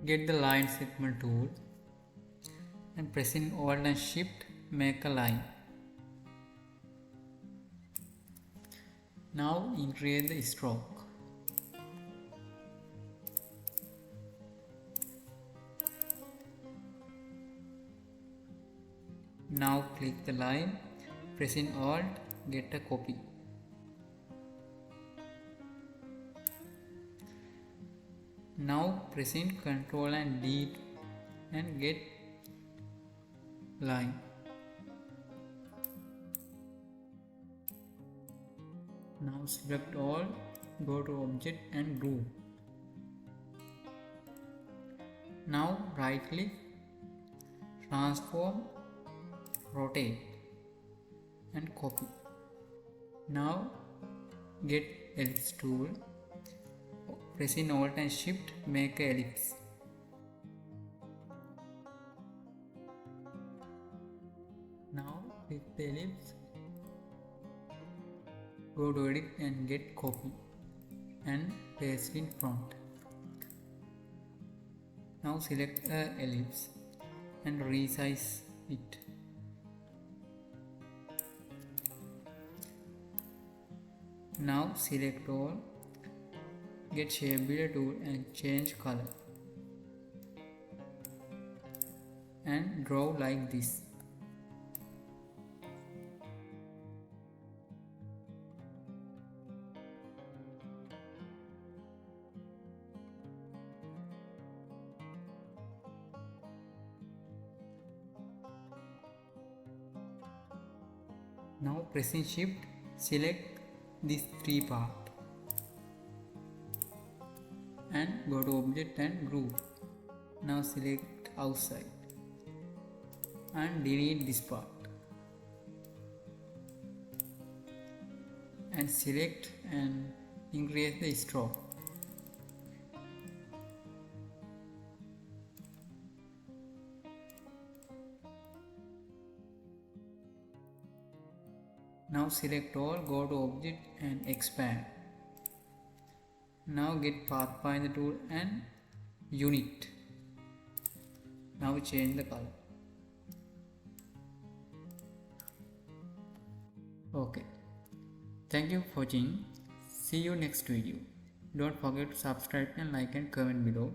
Get the line segment tool and pressing Alt and Shift make a line. Now increase the stroke. Now click the line, pressing Alt, get a copy. Now pressing Ctrl and D and get line. Now select all, go to object and group. Now right click, transform, rotate and copy. Now get ellipse tool, pressing Alt and Shift make a ellipse. Now click the ellipse, go to edit and get copy and paste in front. Now select a ellipse and resize it. Now select all, get shape builder tool and change color and draw like this. Now pressing Shift, select these three parts and go to object and group. Now select outside and delete this part and select and increase the stroke. Now select all, go to object and expand. Now get pathfinder tool and unit. Now change the color. Okay. Thank you for watching. See you next video. Don't forget to subscribe and like and comment below.